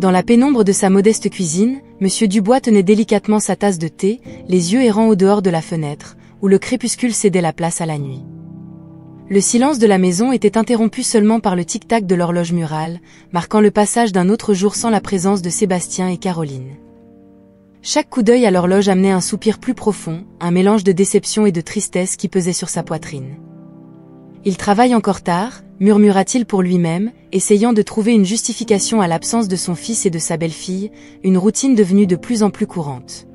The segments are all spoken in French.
Dans la pénombre de sa modeste cuisine, Monsieur Dubois tenait délicatement sa tasse de thé, les yeux errants au dehors de la fenêtre, où le crépuscule cédait la place à la nuit. Le silence de la maison était interrompu seulement par le tic-tac de l'horloge murale, marquant le passage d'un autre jour sans la présence de Sébastien et Caroline. Chaque coup d'œil à l'horloge amenait un soupir plus profond, un mélange de déception et de tristesse qui pesait sur sa poitrine. « Il travaille encore tard », murmura-t-il pour lui-même, essayant de trouver une justification à l'absence de son fils et de sa belle-fille, une routine devenue de plus en plus courante.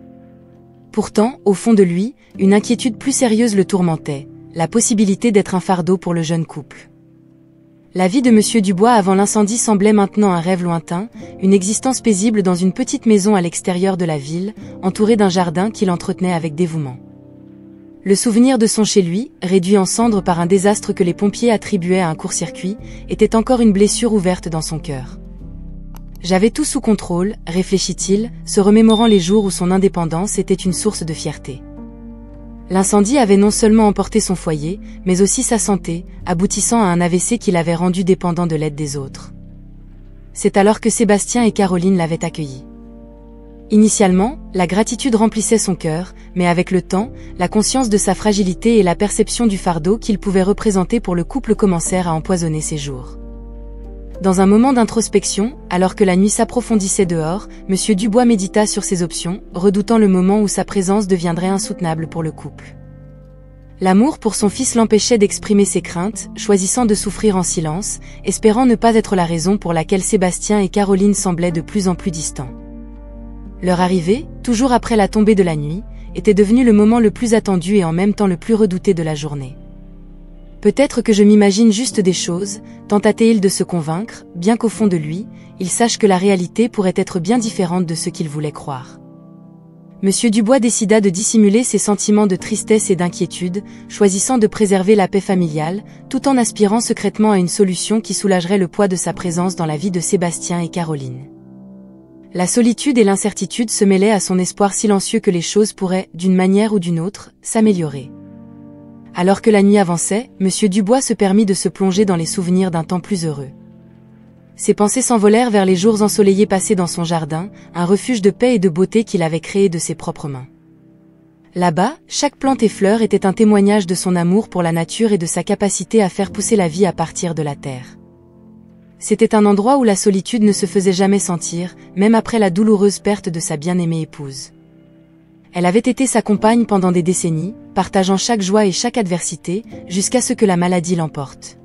Pourtant, au fond de lui, une inquiétude plus sérieuse le tourmentait, la possibilité d'être un fardeau pour le jeune couple. La vie de Monsieur Dubois avant l'incendie semblait maintenant un rêve lointain, une existence paisible dans une petite maison à l'extérieur de la ville, entourée d'un jardin qu'il entretenait avec dévouement. Le souvenir de son chez lui, réduit en cendres par un désastre que les pompiers attribuaient à un court-circuit, était encore une blessure ouverte dans son cœur. « J'avais tout sous contrôle », réfléchit-il, se remémorant les jours où son indépendance était une source de fierté. L'incendie avait non seulement emporté son foyer, mais aussi sa santé, aboutissant à un AVC qui l'avait rendu dépendant de l'aide des autres. C'est alors que Sébastien et Caroline l'avaient accueilli. Initialement, la gratitude remplissait son cœur, mais avec le temps, la conscience de sa fragilité et la perception du fardeau qu'il pouvait représenter pour le couple commencèrent à empoisonner ses jours. Dans un moment d'introspection, alors que la nuit s'approfondissait dehors, Monsieur Dubois médita sur ses options, redoutant le moment où sa présence deviendrait insoutenable pour le couple. L'amour pour son fils l'empêchait d'exprimer ses craintes, choisissant de souffrir en silence, espérant ne pas être la raison pour laquelle Sébastien et Caroline semblaient de plus en plus distants. Leur arrivée, toujours après la tombée de la nuit, était devenue le moment le plus attendu et en même temps le plus redouté de la journée. Peut-être que je m'imagine juste des choses, tenta-t-il de se convaincre, bien qu'au fond de lui, il sache que la réalité pourrait être bien différente de ce qu'il voulait croire. Monsieur Dubois décida de dissimuler ses sentiments de tristesse et d'inquiétude, choisissant de préserver la paix familiale, tout en aspirant secrètement à une solution qui soulagerait le poids de sa présence dans la vie de Sébastien et Caroline. La solitude et l'incertitude se mêlaient à son espoir silencieux que les choses pourraient, d'une manière ou d'une autre, s'améliorer. Alors que la nuit avançait, Monsieur Dubois se permit de se plonger dans les souvenirs d'un temps plus heureux. Ses pensées s'envolèrent vers les jours ensoleillés passés dans son jardin, un refuge de paix et de beauté qu'il avait créé de ses propres mains. Là-bas, chaque plante et fleur était un témoignage de son amour pour la nature et de sa capacité à faire pousser la vie à partir de la terre. C'était un endroit où la solitude ne se faisait jamais sentir, même après la douloureuse perte de sa bien-aimée épouse. Elle avait été sa compagne pendant des décennies, partageant chaque joie et chaque adversité, jusqu'à ce que la maladie l'emporte.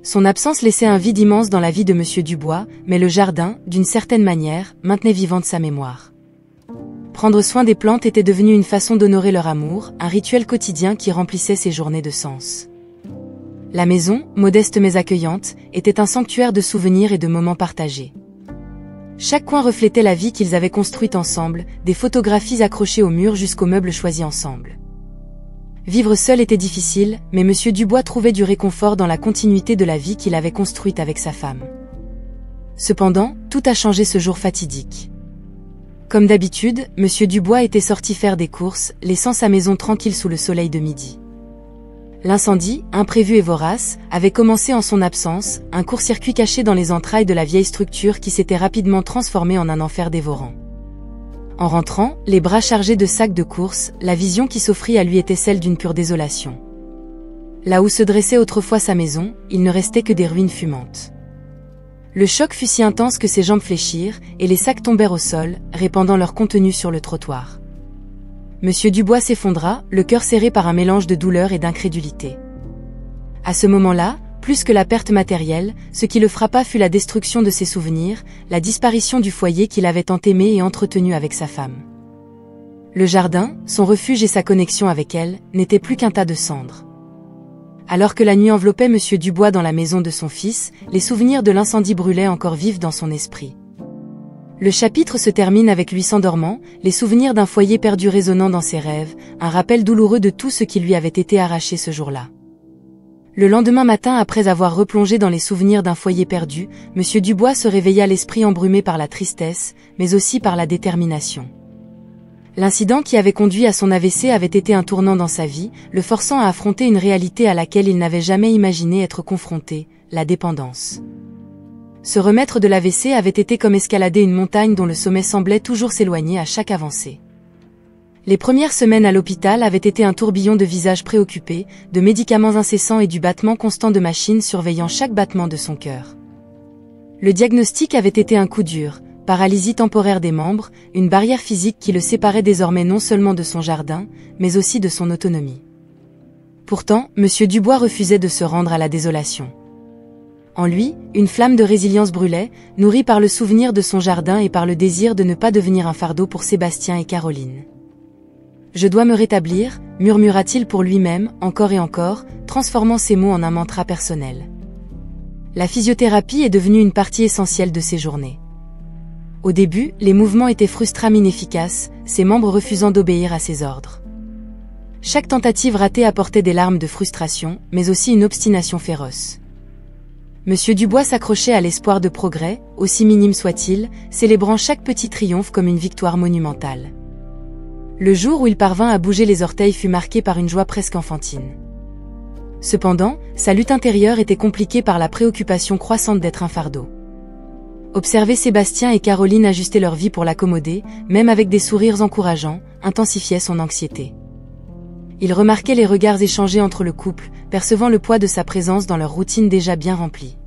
Son absence laissait un vide immense dans la vie de Monsieur Dubois, mais le jardin, d'une certaine manière, maintenait vivante sa mémoire. Prendre soin des plantes était devenu une façon d'honorer leur amour, un rituel quotidien qui remplissait ses journées de sens. La maison, modeste mais accueillante, était un sanctuaire de souvenirs et de moments partagés. Chaque coin reflétait la vie qu'ils avaient construite ensemble, des photographies accrochées au mur jusqu'aux meubles choisis ensemble. Vivre seul était difficile, mais Monsieur Dubois trouvait du réconfort dans la continuité de la vie qu'il avait construite avec sa femme. Cependant, tout a changé ce jour fatidique. Comme d'habitude, Monsieur Dubois était sorti faire des courses, laissant sa maison tranquille sous le soleil de midi. L'incendie, imprévu et vorace, avait commencé en son absence, un court-circuit caché dans les entrailles de la vieille structure qui s'était rapidement transformée en un enfer dévorant. En rentrant, les bras chargés de sacs de courses, la vision qui s'offrit à lui était celle d'une pure désolation. Là où se dressait autrefois sa maison, il ne restait que des ruines fumantes. Le choc fut si intense que ses jambes fléchirent, et les sacs tombèrent au sol, répandant leur contenu sur le trottoir. Monsieur Dubois s'effondra, le cœur serré par un mélange de douleur et d'incrédulité. À ce moment-là, plus que la perte matérielle, ce qui le frappa fut la destruction de ses souvenirs, la disparition du foyer qu'il avait tant aimé et entretenu avec sa femme. Le jardin, son refuge et sa connexion avec elle, n'étaient plus qu'un tas de cendres. Alors que la nuit enveloppait Monsieur Dubois dans la maison de son fils, les souvenirs de l'incendie brûlaient encore vifs dans son esprit. Le chapitre se termine avec lui s'endormant, les souvenirs d'un foyer perdu résonnant dans ses rêves, un rappel douloureux de tout ce qui lui avait été arraché ce jour-là. Le lendemain matin, après avoir replongé dans les souvenirs d'un foyer perdu, Monsieur Dubois se réveilla l'esprit embrumé par la tristesse, mais aussi par la détermination. L'incident qui avait conduit à son AVC avait été un tournant dans sa vie, le forçant à affronter une réalité à laquelle il n'avait jamais imaginé être confronté, la dépendance. se remettre de l'AVC avait été comme escalader une montagne dont le sommet semblait toujours s'éloigner à chaque avancée. Les premières semaines à l'hôpital avaient été un tourbillon de visages préoccupés, de médicaments incessants et du battement constant de machines surveillant chaque battement de son cœur. Le diagnostic avait été un coup dur, paralysie temporaire des membres, une barrière physique qui le séparait désormais non seulement de son jardin, mais aussi de son autonomie. Pourtant, M. Dubois refusait de se rendre à la désolation. En lui, une flamme de résilience brûlait, nourrie par le souvenir de son jardin et par le désir de ne pas devenir un fardeau pour Sébastien et Caroline. « Je dois me rétablir », murmura-t-il pour lui-même, encore et encore, transformant ses mots en un mantra personnel. La physiothérapie est devenue une partie essentielle de ses journées. Au début, les mouvements étaient frustrants inefficaces, ses membres refusant d'obéir à ses ordres. Chaque tentative ratée apportait des larmes de frustration, mais aussi une obstination féroce. Monsieur Dubois s'accrochait à l'espoir de progrès, aussi minime soit-il, célébrant chaque petit triomphe comme une victoire monumentale. Le jour où il parvint à bouger les orteils fut marqué par une joie presque enfantine. Cependant, sa lutte intérieure était compliquée par la préoccupation croissante d'être un fardeau. Observer Sébastien et Caroline ajuster leur vie pour l'accommoder, même avec des sourires encourageants, intensifiait son anxiété. Il remarquait les regards échangés entre le couple, percevant le poids de sa présence dans leur routine déjà bien remplie.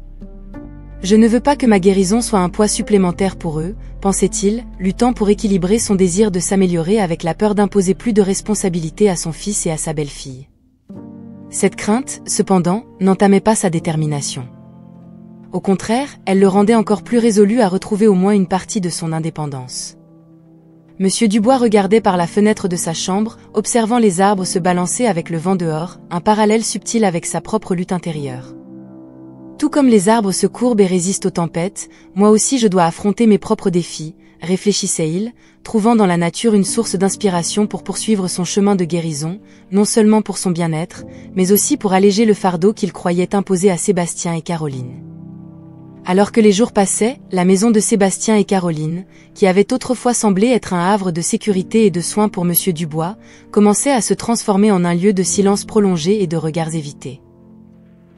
« Je ne veux pas que ma guérison soit un poids supplémentaire pour eux », pensait-il, luttant pour équilibrer son désir de s'améliorer avec la peur d'imposer plus de responsabilité à son fils et à sa belle-fille. Cette crainte, cependant, n'entamait pas sa détermination. Au contraire, elle le rendait encore plus résolu à retrouver au moins une partie de son indépendance. Monsieur Dubois regardait par la fenêtre de sa chambre, observant les arbres se balancer avec le vent dehors, un parallèle subtil avec sa propre lutte intérieure. Tout comme les arbres se courbent et résistent aux tempêtes, moi aussi je dois affronter mes propres défis, réfléchissait-il, trouvant dans la nature une source d'inspiration pour poursuivre son chemin de guérison, non seulement pour son bien-être, mais aussi pour alléger le fardeau qu'il croyait imposer à Sébastien et Caroline. Alors que les jours passaient, la maison de Sébastien et Caroline, qui avait autrefois semblé être un havre de sécurité et de soins pour Monsieur Dubois, commençait à se transformer en un lieu de silence prolongé et de regards évités.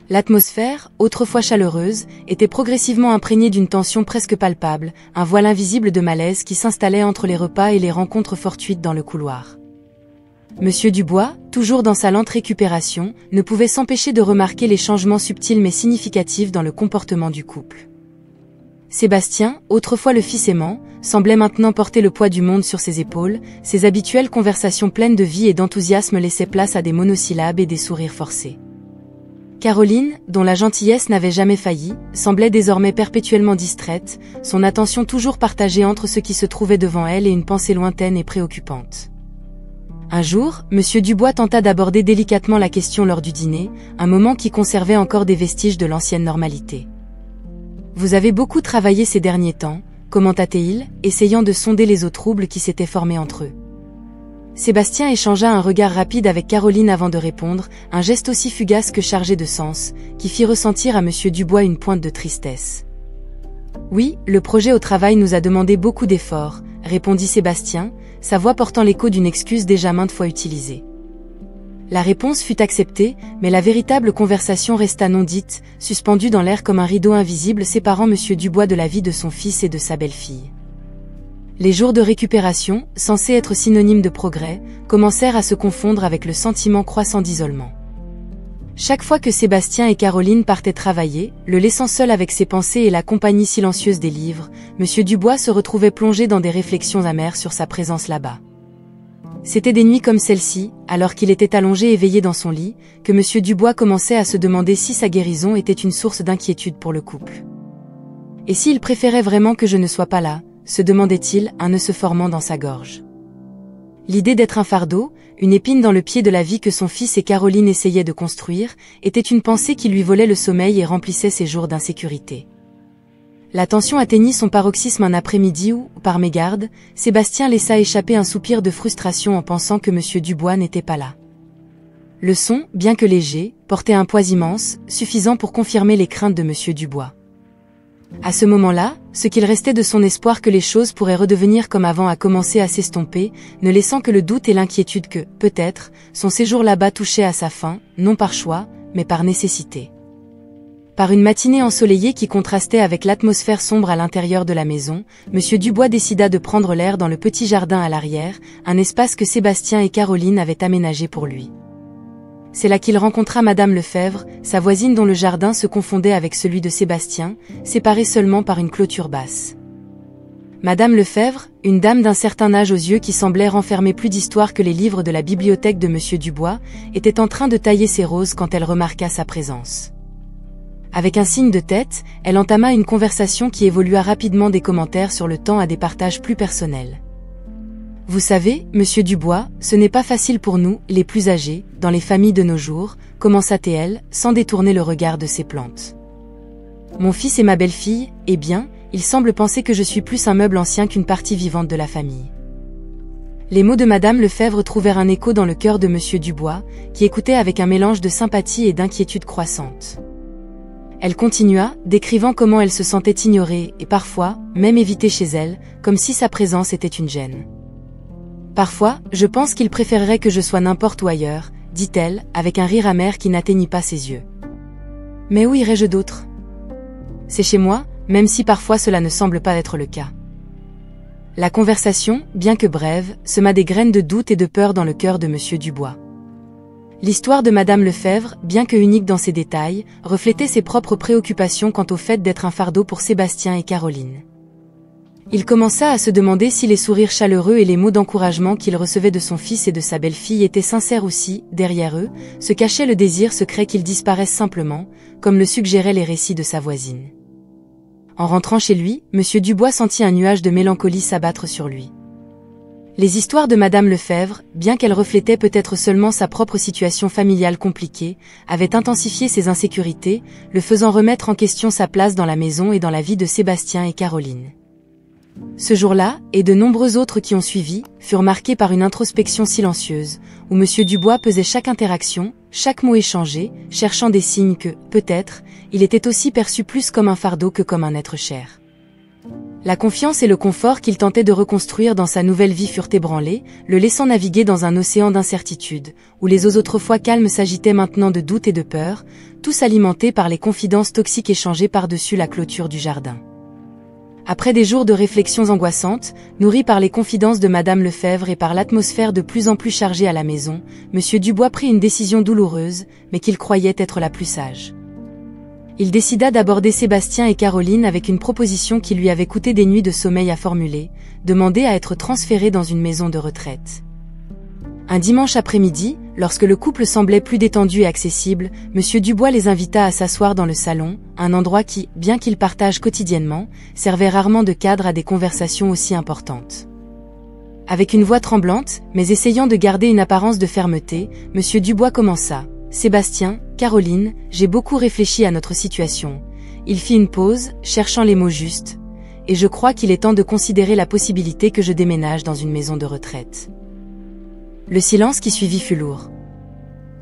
L'atmosphère, autrefois chaleureuse, était progressivement imprégnée d'une tension presque palpable, un voile invisible de malaise qui s'installait entre les repas et les rencontres fortuites dans le couloir. Monsieur Dubois, toujours dans sa lente récupération, ne pouvait s'empêcher de remarquer les changements subtils mais significatifs dans le comportement du couple. Sébastien, autrefois le fils aimant, semblait maintenant porter le poids du monde sur ses épaules, ses habituelles conversations pleines de vie et d'enthousiasme laissaient place à des monosyllabes et des sourires forcés. Caroline, dont la gentillesse n'avait jamais failli, semblait désormais perpétuellement distraite, son attention toujours partagée entre ce qui se trouvait devant elle et une pensée lointaine et préoccupante. Un jour, Monsieur Dubois tenta d'aborder délicatement la question lors du dîner, un moment qui conservait encore des vestiges de l'ancienne normalité. « Vous avez beaucoup travaillé ces derniers temps », commenta-t-il, essayant de sonder les eaux troubles qui s'étaient formées entre eux. Sébastien échangea un regard rapide avec Caroline avant de répondre, un geste aussi fugace que chargé de sens, qui fit ressentir à Monsieur Dubois une pointe de tristesse. « Oui, le projet au travail nous a demandé beaucoup d'efforts », répondit Sébastien, sa voix portant l'écho d'une excuse déjà maintes fois utilisée. La réponse fut acceptée, mais la véritable conversation resta non dite, suspendue dans l'air comme un rideau invisible séparant Monsieur Dubois de la vie de son fils et de sa belle-fille. Les jours de récupération, censés être synonymes de progrès, commencèrent à se confondre avec le sentiment croissant d'isolement. Chaque fois que Sébastien et Caroline partaient travailler, le laissant seul avec ses pensées et la compagnie silencieuse des livres, Monsieur Dubois se retrouvait plongé dans des réflexions amères sur sa présence là-bas. C'était des nuits comme celle-ci, alors qu'il était allongé éveillé dans son lit, que Monsieur Dubois commençait à se demander si sa guérison était une source d'inquiétude pour le couple. Et s'il préférait vraiment que je ne sois pas là, se demandait-il, un nœud se formant dans sa gorge. L'idée d'être un fardeau, une épine dans le pied de la vie que son fils et Caroline essayaient de construire, était une pensée qui lui volait le sommeil et remplissait ses jours d'insécurité. La tension atteignit son paroxysme un après-midi où, par mégarde, Sébastien laissa échapper un soupir de frustration en pensant que Monsieur Dubois n'était pas là. Le son, bien que léger, portait un poids immense, suffisant pour confirmer les craintes de Monsieur Dubois. À ce moment-là, ce qu'il restait de son espoir que les choses pourraient redevenir comme avant a commencé à s'estomper, ne laissant que le doute et l'inquiétude que, peut-être, son séjour là-bas touchait à sa fin, non par choix, mais par nécessité. Par une matinée ensoleillée qui contrastait avec l'atmosphère sombre à l'intérieur de la maison, Monsieur Dubois décida de prendre l'air dans le petit jardin à l'arrière, un espace que Sébastien et Caroline avaient aménagé pour lui. C'est là qu'il rencontra Madame Lefebvre, sa voisine dont le jardin se confondait avec celui de Sébastien, séparé seulement par une clôture basse. Madame Lefebvre, une dame d'un certain âge aux yeux qui semblait renfermer plus d'histoire que les livres de la bibliothèque de Monsieur Dubois, était en train de tailler ses roses quand elle remarqua sa présence. Avec un signe de tête, elle entama une conversation qui évolua rapidement des commentaires sur le temps à des partages plus personnels. « Vous savez, Monsieur Dubois, ce n'est pas facile pour nous, les plus âgés, dans les familles de nos jours, commença-t-elle, sans détourner le regard de ses plantes. Mon fils et ma belle-fille, eh bien, il semble penser que je suis plus un meuble ancien qu'une partie vivante de la famille. » Les mots de Madame Lefebvre trouvèrent un écho dans le cœur de Monsieur Dubois, qui écoutait avec un mélange de sympathie et d'inquiétude croissante. Elle continua, décrivant comment elle se sentait ignorée et parfois, même évitée chez elle, comme si sa présence était une gêne. « Parfois, je pense qu'il préférerait que je sois n'importe où ailleurs, dit-elle, avec un rire amer qui n'atteignit pas ses yeux. Mais où irais-je d'autre ? C'est chez moi, même si parfois cela ne semble pas être le cas. » La conversation, bien que brève, sema des graines de doute et de peur dans le cœur de Monsieur Dubois. L'histoire de Madame Lefebvre, bien que unique dans ses détails, reflétait ses propres préoccupations quant au fait d'être un fardeau pour Sébastien et Caroline. Il commença à se demander si les sourires chaleureux et les mots d'encouragement qu'il recevait de son fils et de sa belle-fille étaient sincères ou si, derrière eux, se cachait le désir secret qu'ils disparaissent simplement, comme le suggéraient les récits de sa voisine. En rentrant chez lui, Monsieur Dubois sentit un nuage de mélancolie s'abattre sur lui. Les histoires de Madame Lefebvre, bien qu'elles reflétaient peut-être seulement sa propre situation familiale compliquée, avaient intensifié ses insécurités, le faisant remettre en question sa place dans la maison et dans la vie de Sébastien et Caroline. Ce jour-là, et de nombreux autres qui ont suivi, furent marqués par une introspection silencieuse, où Monsieur Dubois pesait chaque interaction, chaque mot échangé, cherchant des signes que, peut-être, il était aussi perçu plus comme un fardeau que comme un être cher. La confiance et le confort qu'il tentait de reconstruire dans sa nouvelle vie furent ébranlés, le laissant naviguer dans un océan d'incertitude, où les eaux autrefois calmes s'agitaient maintenant de doute et de peur, tous alimentés par les confidences toxiques échangées par-dessus la clôture du jardin. Après des jours de réflexions angoissantes, nourris par les confidences de Madame Lefebvre et par l'atmosphère de plus en plus chargée à la maison, Monsieur Dubois prit une décision douloureuse, mais qu'il croyait être la plus sage. Il décida d'aborder Sébastien et Caroline avec une proposition qui lui avait coûté des nuits de sommeil à formuler, demander à être transféré dans une maison de retraite. Un dimanche après-midi, lorsque le couple semblait plus détendu et accessible, Monsieur Dubois les invita à s'asseoir dans le salon, un endroit qui, bien qu'ils partagent quotidiennement, servait rarement de cadre à des conversations aussi importantes. Avec une voix tremblante, mais essayant de garder une apparence de fermeté, Monsieur Dubois commença. « Sébastien, Caroline, j'ai beaucoup réfléchi à notre situation. » Il fit une pause, cherchant les mots justes. « Et je crois qu'il est temps de considérer la possibilité que je déménage dans une maison de retraite. » Le silence qui suivit fut lourd.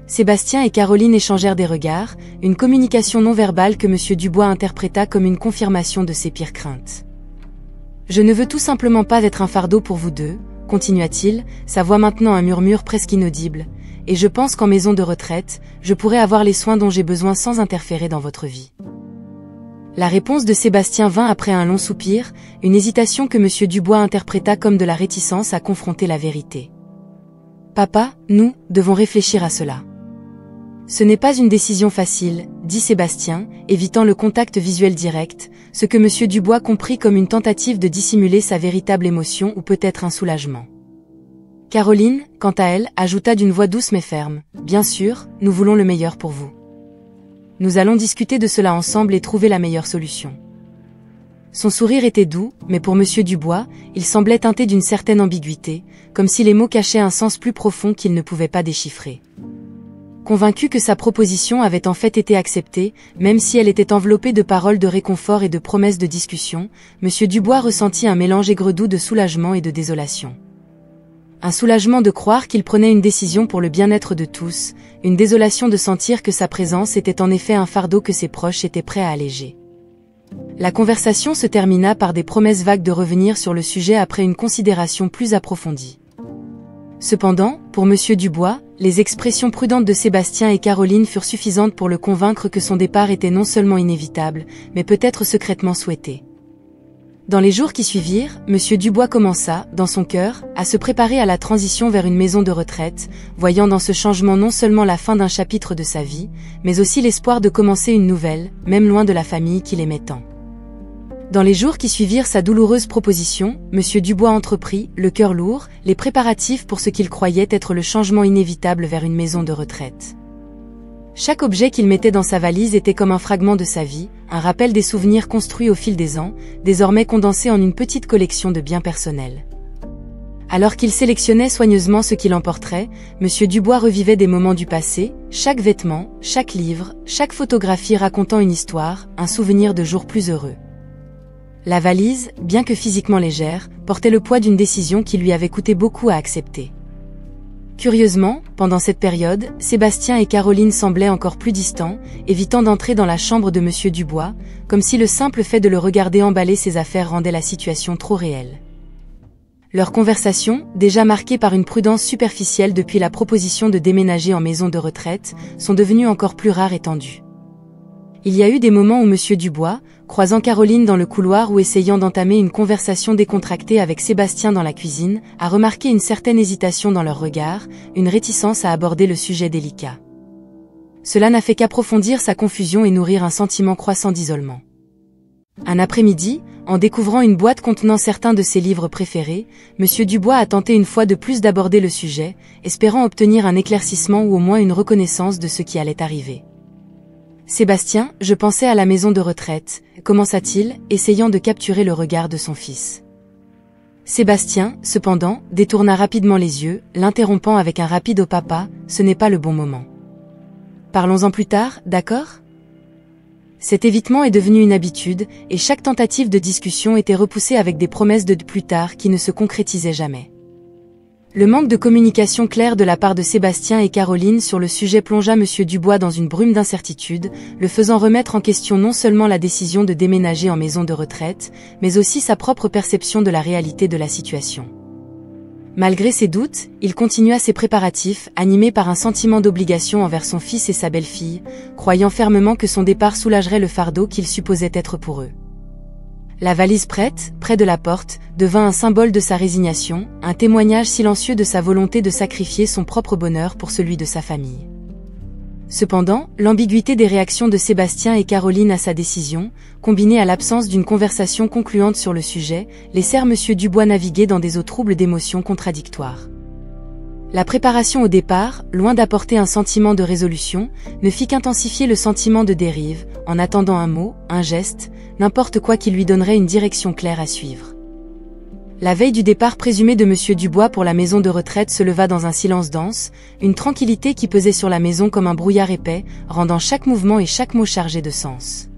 Sébastien et Caroline échangèrent des regards, une communication non verbale que Monsieur Dubois interpréta comme une confirmation de ses pires craintes. « Je ne veux tout simplement pas être un fardeau pour vous deux, » continua-t-il, sa voix maintenant un murmure presque inaudible, « et je pense qu'en maison de retraite, je pourrais avoir les soins dont j'ai besoin sans interférer dans votre vie. » La réponse de Sébastien vint après un long soupir, une hésitation que Monsieur Dubois interpréta comme de la réticence à confronter la vérité. « Papa, nous devons réfléchir à cela. » « Ce n'est pas une décision facile, » dit Sébastien, évitant le contact visuel direct, ce que Monsieur Dubois comprit comme une tentative de dissimuler sa véritable émotion ou peut-être un soulagement. Caroline, quant à elle, ajouta d'une voix douce mais ferme, « Bien sûr, nous voulons le meilleur pour vous. Nous allons discuter de cela ensemble et trouver la meilleure solution. » Son sourire était doux, mais pour Monsieur Dubois, il semblait teinté d'une certaine ambiguïté, comme si les mots cachaient un sens plus profond qu'il ne pouvait pas déchiffrer. Convaincu que sa proposition avait en fait été acceptée, même si elle était enveloppée de paroles de réconfort et de promesses de discussion, Monsieur Dubois ressentit un mélange aigre-doux de soulagement et de désolation. Un soulagement de croire qu'il prenait une décision pour le bien-être de tous, une désolation de sentir que sa présence était en effet un fardeau que ses proches étaient prêts à alléger. La conversation se termina par des promesses vagues de revenir sur le sujet après une considération plus approfondie. Cependant, pour Monsieur Dubois, les expressions prudentes de Sébastien et Caroline furent suffisantes pour le convaincre que son départ était non seulement inévitable, mais peut-être secrètement souhaité. Dans les jours qui suivirent, Monsieur Dubois commença, dans son cœur, à se préparer à la transition vers une maison de retraite, voyant dans ce changement non seulement la fin d'un chapitre de sa vie, mais aussi l'espoir de commencer une nouvelle, même loin de la famille qu'il aimait tant. Dans les jours qui suivirent sa douloureuse proposition, Monsieur Dubois entreprit, le cœur lourd, les préparatifs pour ce qu'il croyait être le changement inévitable vers une maison de retraite. Chaque objet qu'il mettait dans sa valise était comme un fragment de sa vie, un rappel des souvenirs construits au fil des ans, désormais condensés en une petite collection de biens personnels. Alors qu'il sélectionnait soigneusement ce qu'il emporterait, Monsieur Dubois revivait des moments du passé, chaque vêtement, chaque livre, chaque photographie racontant une histoire, un souvenir de jours plus heureux. La valise, bien que physiquement légère, portait le poids d'une décision qui lui avait coûté beaucoup à accepter. Curieusement, pendant cette période, Sébastien et Caroline semblaient encore plus distants, évitant d'entrer dans la chambre de Monsieur Dubois, comme si le simple fait de le regarder emballer ses affaires rendait la situation trop réelle. Leur conversation, déjà marquée par une prudence superficielle depuis la proposition de déménager en maison de retraite, sont devenues encore plus rares et tendues. Il y a eu des moments où Monsieur Dubois, croisant Caroline dans le couloir ou essayant d'entamer une conversation décontractée avec Sébastien dans la cuisine, a remarqué une certaine hésitation dans leur regard, une réticence à aborder le sujet délicat. Cela n'a fait qu'approfondir sa confusion et nourrir un sentiment croissant d'isolement. Un après-midi, en découvrant une boîte contenant certains de ses livres préférés, Monsieur Dubois a tenté une fois de plus d'aborder le sujet, espérant obtenir un éclaircissement ou au moins une reconnaissance de ce qui allait arriver. « Sébastien, je pensais à la maison de retraite », commença-t-il, essayant de capturer le regard de son fils. Sébastien, cependant, détourna rapidement les yeux, l'interrompant avec un rapide « Oh papa, ce n'est pas le bon moment. Parlons-en plus tard, d'accord ?» Cet évitement est devenu une habitude, et chaque tentative de discussion était repoussée avec des promesses de plus tard qui ne se concrétisaient jamais. Le manque de communication claire de la part de Sébastien et Caroline sur le sujet plongea Monsieur Dubois dans une brume d'incertitude, le faisant remettre en question non seulement la décision de déménager en maison de retraite, mais aussi sa propre perception de la réalité de la situation. Malgré ses doutes, il continua ses préparatifs, animé par un sentiment d'obligation envers son fils et sa belle-fille, croyant fermement que son départ soulagerait le fardeau qu'il supposait être pour eux. La valise prête, près de la porte, devint un symbole de sa résignation, un témoignage silencieux de sa volonté de sacrifier son propre bonheur pour celui de sa famille. Cependant, l'ambiguïté des réactions de Sébastien et Caroline à sa décision, combinée à l'absence d'une conversation concluante sur le sujet, laissèrent Monsieur Dubois naviguer dans des eaux troubles d'émotions contradictoires. La préparation au départ, loin d'apporter un sentiment de résolution, ne fit qu'intensifier le sentiment de dérive, en attendant un mot, un geste, n'importe quoi qui lui donnerait une direction claire à suivre. La veille du départ présumé de Monsieur Dubois pour la maison de retraite se leva dans un silence dense, une tranquillité qui pesait sur la maison comme un brouillard épais, rendant chaque mouvement et chaque mot chargé de sens.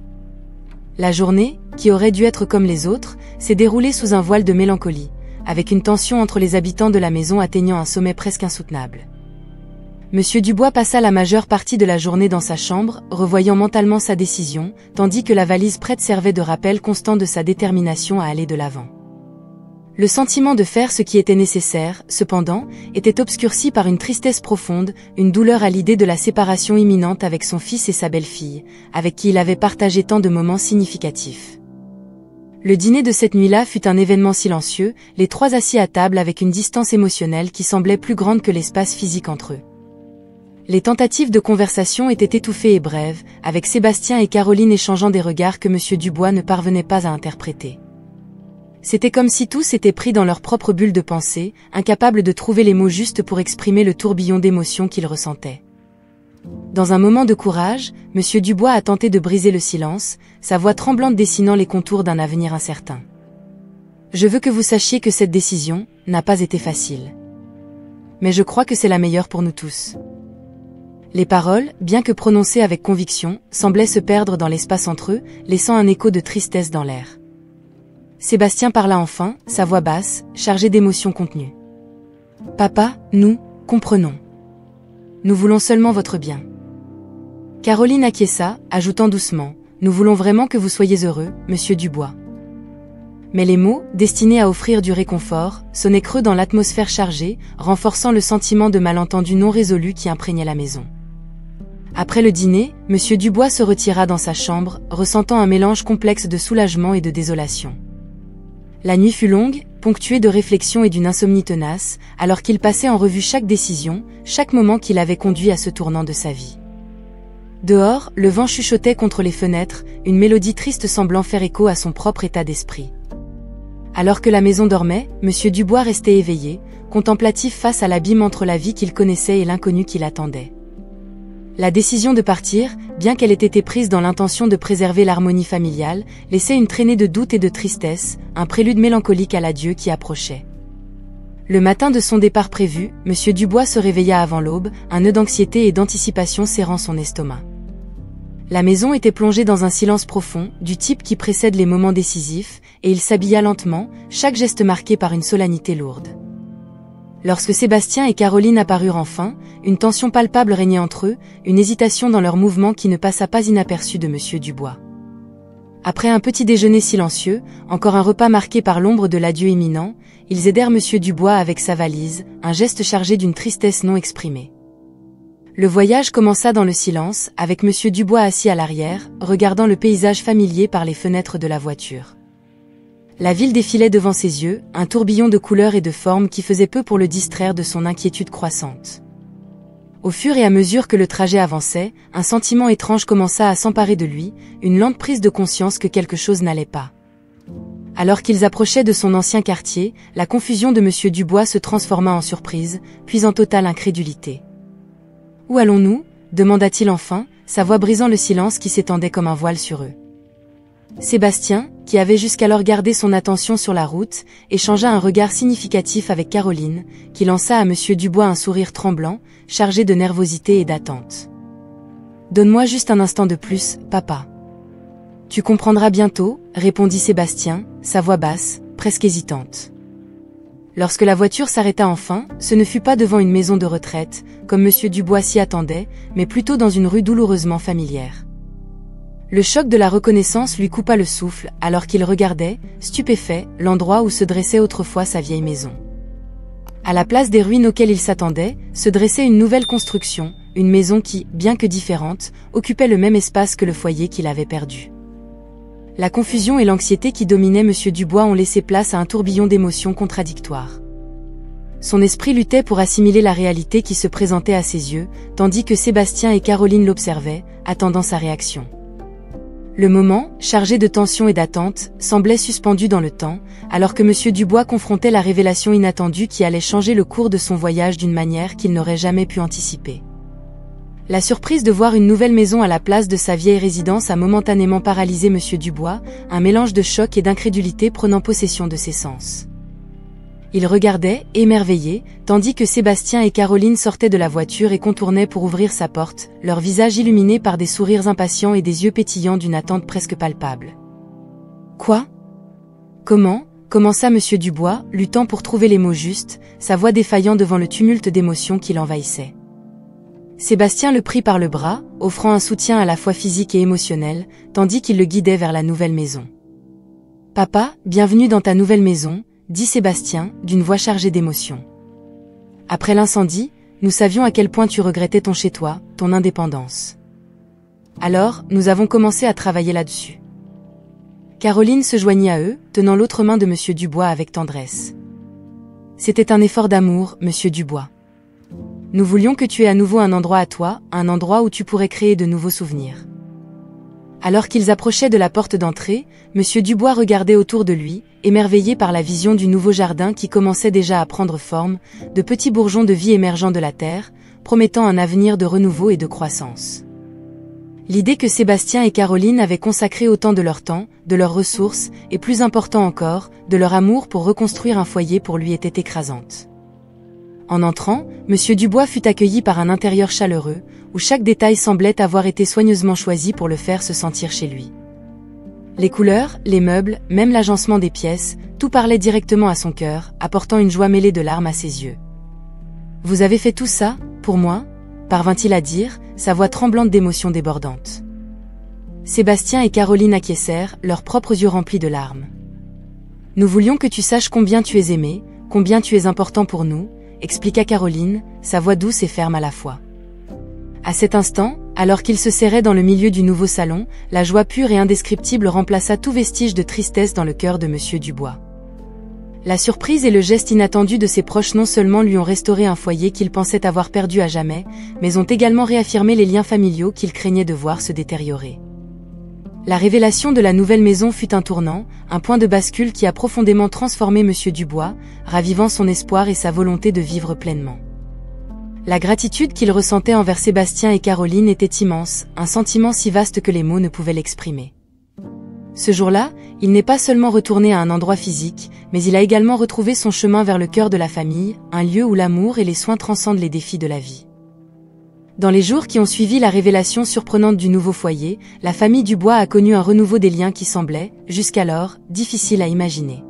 La journée, qui aurait dû être comme les autres, s'est déroulée sous un voile de mélancolie, avec une tension entre les habitants de la maison atteignant un sommet presque insoutenable. Monsieur Dubois passa la majeure partie de la journée dans sa chambre, revoyant mentalement sa décision, tandis que la valise prête servait de rappel constant de sa détermination à aller de l'avant. Le sentiment de faire ce qui était nécessaire, cependant, était obscurci par une tristesse profonde, une douleur à l'idée de la séparation imminente avec son fils et sa belle-fille, avec qui il avait partagé tant de moments significatifs. Le dîner de cette nuit-là fut un événement silencieux, les trois assis à table avec une distance émotionnelle qui semblait plus grande que l'espace physique entre eux. Les tentatives de conversation étaient étouffées et brèves, avec Sébastien et Caroline échangeant des regards que Monsieur Dubois ne parvenait pas à interpréter. C'était comme si tous étaient pris dans leur propre bulle de pensée, incapables de trouver les mots justes pour exprimer le tourbillon d'émotions qu'ils ressentaient. Dans un moment de courage, Monsieur Dubois a tenté de briser le silence, sa voix tremblante dessinant les contours d'un avenir incertain. « Je veux que vous sachiez que cette décision n'a pas été facile. Mais je crois que c'est la meilleure pour nous tous. » Les paroles, bien que prononcées avec conviction, semblaient se perdre dans l'espace entre eux, laissant un écho de tristesse dans l'air. Sébastien parla enfin, sa voix basse, chargée d'émotions contenues. « Papa, nous comprenons. Nous voulons seulement votre bien. » Caroline acquiesça, ajoutant doucement, « Nous voulons vraiment que vous soyez heureux, Monsieur Dubois. » Mais les mots, destinés à offrir du réconfort, sonnaient creux dans l'atmosphère chargée, renforçant le sentiment de malentendu non résolu qui imprégnait la maison. Après le dîner, M. Dubois se retira dans sa chambre, ressentant un mélange complexe de soulagement et de désolation. La nuit fut longue, ponctuée de réflexions et d'une insomnie tenace, alors qu'il passait en revue chaque décision, chaque moment qui l'avait conduit à ce tournant de sa vie. Dehors, le vent chuchotait contre les fenêtres, une mélodie triste semblant faire écho à son propre état d'esprit. Alors que la maison dormait, M. Dubois restait éveillé, contemplatif face à l'abîme entre la vie qu'il connaissait et l'inconnu qui l'attendait. La décision de partir, bien qu'elle ait été prise dans l'intention de préserver l'harmonie familiale, laissait une traînée de doute et de tristesse, un prélude mélancolique à l'adieu qui approchait. Le matin de son départ prévu, M. Dubois se réveilla avant l'aube, un nœud d'anxiété et d'anticipation serrant son estomac. La maison était plongée dans un silence profond, du type qui précède les moments décisifs, et il s'habilla lentement, chaque geste marqué par une solennité lourde. Lorsque Sébastien et Caroline apparurent enfin, une tension palpable régnait entre eux, une hésitation dans leurs mouvements qui ne passa pas inaperçue de M. Dubois. Après un petit déjeuner silencieux, encore un repas marqué par l'ombre de l'adieu imminent, ils aidèrent M. Dubois avec sa valise, un geste chargé d'une tristesse non exprimée. Le voyage commença dans le silence, avec M. Dubois assis à l'arrière, regardant le paysage familier par les fenêtres de la voiture. La ville défilait devant ses yeux, un tourbillon de couleurs et de formes qui faisait peu pour le distraire de son inquiétude croissante. Au fur et à mesure que le trajet avançait, un sentiment étrange commença à s'emparer de lui, une lente prise de conscience que quelque chose n'allait pas. Alors qu'ils approchaient de son ancien quartier, la confusion de M. Dubois se transforma en surprise, puis en totale incrédulité. « Où allons-nous » demanda-t-il enfin, sa voix brisant le silence qui s'étendait comme un voile sur eux. Sébastien, qui avait jusqu'alors gardé son attention sur la route, échangea un regard significatif avec Caroline, qui lança à M. Dubois un sourire tremblant, chargé de nervosité et d'attente. « Donne-moi juste un instant de plus, papa. »« Tu comprendras bientôt, » répondit Sébastien, sa voix basse, presque hésitante. Lorsque la voiture s'arrêta enfin, ce ne fut pas devant une maison de retraite, comme M. Dubois s'y attendait, mais plutôt dans une rue douloureusement familière. Le choc de la reconnaissance lui coupa le souffle, alors qu'il regardait, stupéfait, l'endroit où se dressait autrefois sa vieille maison. À la place des ruines auxquelles il s'attendait, se dressait une nouvelle construction, une maison qui, bien que différente, occupait le même espace que le foyer qu'il avait perdu. La confusion et l'anxiété qui dominaient M. Dubois ont laissé place à un tourbillon d'émotions contradictoires. Son esprit luttait pour assimiler la réalité qui se présentait à ses yeux, tandis que Sébastien et Caroline l'observaient, attendant sa réaction. Le moment, chargé de tension et d'attente, semblait suspendu dans le temps, alors que M. Dubois confrontait la révélation inattendue qui allait changer le cours de son voyage d'une manière qu'il n'aurait jamais pu anticiper. La surprise de voir une nouvelle maison à la place de sa vieille résidence a momentanément paralysé M. Dubois, un mélange de choc et d'incrédulité prenant possession de ses sens. Il regardait, émerveillé, tandis que Sébastien et Caroline sortaient de la voiture et contournaient pour ouvrir sa porte, leurs visages illuminés par des sourires impatients et des yeux pétillants d'une attente presque palpable. « Quoi ? Comment ?» commença M. Dubois, luttant pour trouver les mots justes, sa voix défaillant devant le tumulte d'émotions qui l'envahissait. Sébastien le prit par le bras, offrant un soutien à la fois physique et émotionnel, tandis qu'il le guidait vers la nouvelle maison. « Papa, bienvenue dans ta nouvelle maison, » dit Sébastien, d'une voix chargée d'émotion. Après l'incendie, nous savions à quel point tu regrettais ton chez-toi, ton indépendance. Alors, nous avons commencé à travailler là-dessus. Caroline se joignit à eux, tenant l'autre main de M. Dubois avec tendresse. C'était un effort d'amour, M. Dubois. Nous voulions que tu aies à nouveau un endroit à toi, un endroit où tu pourrais créer de nouveaux souvenirs. Alors qu'ils approchaient de la porte d'entrée, M. Dubois regardait autour de lui, émerveillé par la vision du nouveau jardin qui commençait déjà à prendre forme, de petits bourgeons de vie émergeant de la terre, promettant un avenir de renouveau et de croissance. L'idée que Sébastien et Caroline avaient consacré autant de leur temps, de leurs ressources, et plus important encore, de leur amour pour reconstruire un foyer pour lui était écrasante. En entrant, M. Dubois fut accueilli par un intérieur chaleureux, où chaque détail semblait avoir été soigneusement choisi pour le faire se sentir chez lui. Les couleurs, les meubles, même l'agencement des pièces, tout parlait directement à son cœur, apportant une joie mêlée de larmes à ses yeux. « Vous avez fait tout ça, pour moi ?» parvint-il à dire, sa voix tremblante d'émotions débordantes. Sébastien et Caroline acquiescèrent, leurs propres yeux remplis de larmes. Nous voulions que tu saches combien tu es aimé, combien tu es important pour nous, expliqua Caroline, sa voix douce et ferme à la fois. À cet instant, alors qu'il se serrait dans le milieu du nouveau salon, la joie pure et indescriptible remplaça tout vestige de tristesse dans le cœur de Monsieur Dubois. La surprise et le geste inattendu de ses proches non seulement lui ont restauré un foyer qu'il pensait avoir perdu à jamais, mais ont également réaffirmé les liens familiaux qu'il craignait de voir se détériorer. La révélation de la nouvelle maison fut un tournant, un point de bascule qui a profondément transformé Monsieur Dubois, ravivant son espoir et sa volonté de vivre pleinement. La gratitude qu'il ressentait envers Sébastien et Caroline était immense, un sentiment si vaste que les mots ne pouvaient l'exprimer. Ce jour-là, il n'est pas seulement retourné à un endroit physique, mais il a également retrouvé son chemin vers le cœur de la famille, un lieu où l'amour et les soins transcendent les défis de la vie. Dans les jours qui ont suivi la révélation surprenante du nouveau foyer, la famille Dubois a connu un renouveau des liens qui semblaient, jusqu'alors, difficiles à imaginer.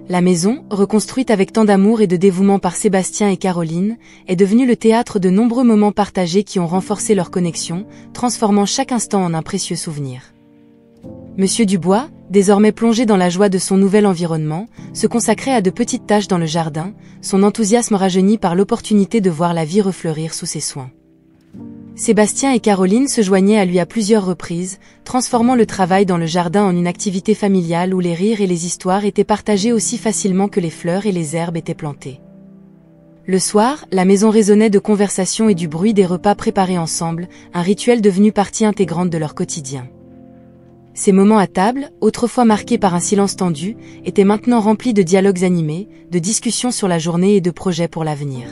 La maison, reconstruite avec tant d'amour et de dévouement par Sébastien et Caroline, est devenue le théâtre de nombreux moments partagés qui ont renforcé leur connexion, transformant chaque instant en un précieux souvenir. Monsieur Dubois, désormais plongé dans la joie de son nouvel environnement, se consacrait à de petites tâches dans le jardin, son enthousiasme rajeuni par l'opportunité de voir la vie refleurir sous ses soins. Sébastien et Caroline se joignaient à lui à plusieurs reprises, transformant le travail dans le jardin en une activité familiale où les rires et les histoires étaient partagés aussi facilement que les fleurs et les herbes étaient plantées. Le soir, la maison résonnait de conversations et du bruit des repas préparés ensemble, un rituel devenu partie intégrante de leur quotidien. Ces moments à table, autrefois marqués par un silence tendu, étaient maintenant remplis de dialogues animés, de discussions sur la journée et de projets pour l'avenir.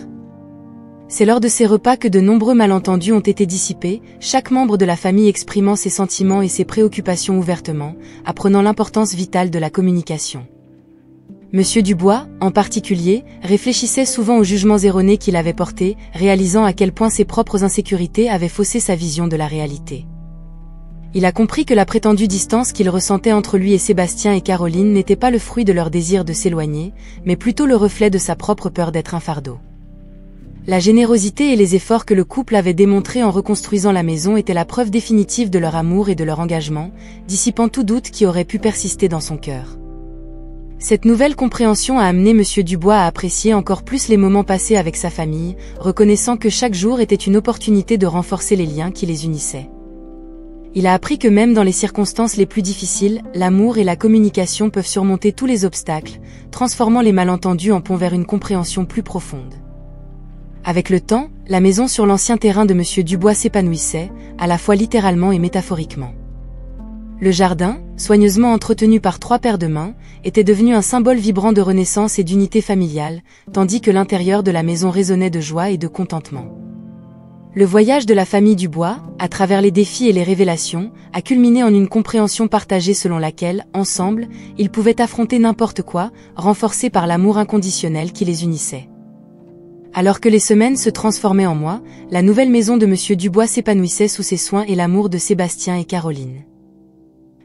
C'est lors de ces repas que de nombreux malentendus ont été dissipés, chaque membre de la famille exprimant ses sentiments et ses préoccupations ouvertement, apprenant l'importance vitale de la communication. Monsieur Dubois, en particulier, réfléchissait souvent aux jugements erronés qu'il avait portés, réalisant à quel point ses propres insécurités avaient faussé sa vision de la réalité. Il a compris que la prétendue distance qu'il ressentait entre lui et Sébastien et Caroline n'était pas le fruit de leur désir de s'éloigner, mais plutôt le reflet de sa propre peur d'être un fardeau. La générosité et les efforts que le couple avait démontrés en reconstruisant la maison étaient la preuve définitive de leur amour et de leur engagement, dissipant tout doute qui aurait pu persister dans son cœur. Cette nouvelle compréhension a amené Monsieur Dubois à apprécier encore plus les moments passés avec sa famille, reconnaissant que chaque jour était une opportunité de renforcer les liens qui les unissaient. Il a appris que même dans les circonstances les plus difficiles, l'amour et la communication peuvent surmonter tous les obstacles, transformant les malentendus en pont vers une compréhension plus profonde. Avec le temps, la maison sur l'ancien terrain de Monsieur Dubois s'épanouissait, à la fois littéralement et métaphoriquement. Le jardin, soigneusement entretenu par 3 paires de mains, était devenu un symbole vibrant de renaissance et d'unité familiale, tandis que l'intérieur de la maison résonnait de joie et de contentement. Le voyage de la famille Dubois, à travers les défis et les révélations, a culminé en une compréhension partagée selon laquelle, ensemble, ils pouvaient affronter n'importe quoi, renforcés par l'amour inconditionnel qui les unissait. Alors que les semaines se transformaient en mois, la nouvelle maison de Monsieur Dubois s'épanouissait sous ses soins et l'amour de Sébastien et Caroline.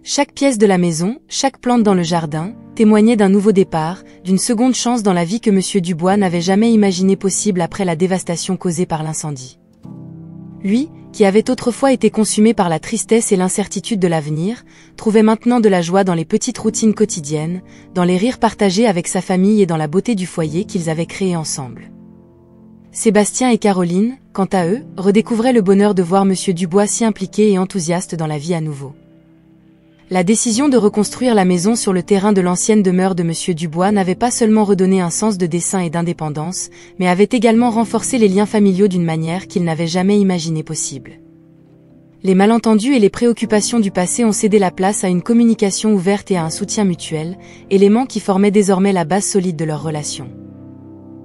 Chaque pièce de la maison, chaque plante dans le jardin, témoignait d'un nouveau départ, d'une seconde chance dans la vie que Monsieur Dubois n'avait jamais imaginé possible après la dévastation causée par l'incendie. Lui, qui avait autrefois été consumé par la tristesse et l'incertitude de l'avenir, trouvait maintenant de la joie dans les petites routines quotidiennes, dans les rires partagés avec sa famille et dans la beauté du foyer qu'ils avaient créé ensemble. Sébastien et Caroline, quant à eux, redécouvraient le bonheur de voir Monsieur Dubois si impliqué et enthousiaste dans la vie à nouveau. La décision de reconstruire la maison sur le terrain de l'ancienne demeure de Monsieur Dubois n'avait pas seulement redonné un sens de dessein et d'indépendance, mais avait également renforcé les liens familiaux d'une manière qu'ils n'avaient jamais imaginé possible. Les malentendus et les préoccupations du passé ont cédé la place à une communication ouverte et à un soutien mutuel, éléments qui formaient désormais la base solide de leur relation.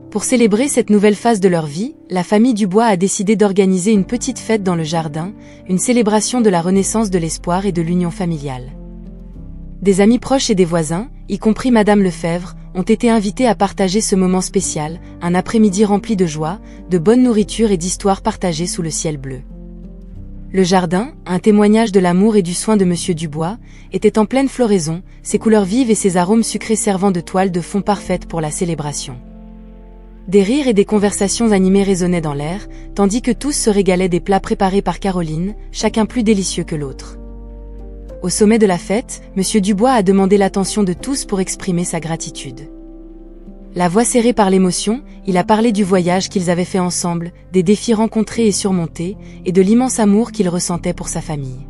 Pour célébrer cette nouvelle phase de leur vie, la famille Dubois a décidé d'organiser une petite fête dans le jardin, une célébration de la renaissance de l'espoir et de l'union familiale. Des amis proches et des voisins, y compris Madame Lefebvre, ont été invités à partager ce moment spécial, un après-midi rempli de joie, de bonne nourriture et d'histoires partagées sous le ciel bleu. Le jardin, un témoignage de l'amour et du soin de Monsieur Dubois, était en pleine floraison, ses couleurs vives et ses arômes sucrés servant de toile de fond parfaite pour la célébration. Des rires et des conversations animées résonnaient dans l'air, tandis que tous se régalaient des plats préparés par Caroline, chacun plus délicieux que l'autre. Au sommet de la fête, M. Dubois a demandé l'attention de tous pour exprimer sa gratitude. La voix serrée par l'émotion, il a parlé du voyage qu'ils avaient fait ensemble, des défis rencontrés et surmontés, et de l'immense amour qu'il ressentait pour sa famille.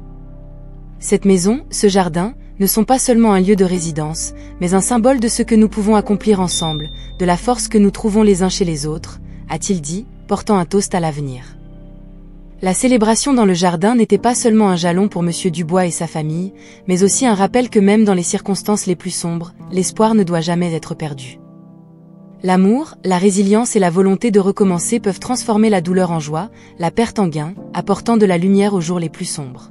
Cette maison, ce jardin, ne sont pas seulement un lieu de résidence, mais un symbole de ce que nous pouvons accomplir ensemble, de la force que nous trouvons les uns chez les autres, a-t-il dit, portant un toast à l'avenir. La célébration dans le jardin n'était pas seulement un jalon pour M. Dubois et sa famille, mais aussi un rappel que même dans les circonstances les plus sombres, l'espoir ne doit jamais être perdu. L'amour, la résilience et la volonté de recommencer peuvent transformer la douleur en joie, la perte en gain, apportant de la lumière aux jours les plus sombres.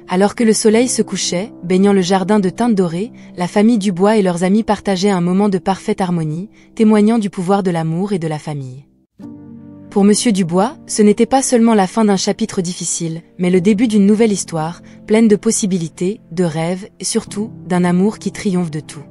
Alors que le soleil se couchait, baignant le jardin de teintes dorées, la famille Dubois et leurs amis partageaient un moment de parfaite harmonie, témoignant du pouvoir de l'amour et de la famille. Pour M. Dubois, ce n'était pas seulement la fin d'un chapitre difficile, mais le début d'une nouvelle histoire, pleine de possibilités, de rêves et surtout, d'un amour qui triomphe de tout.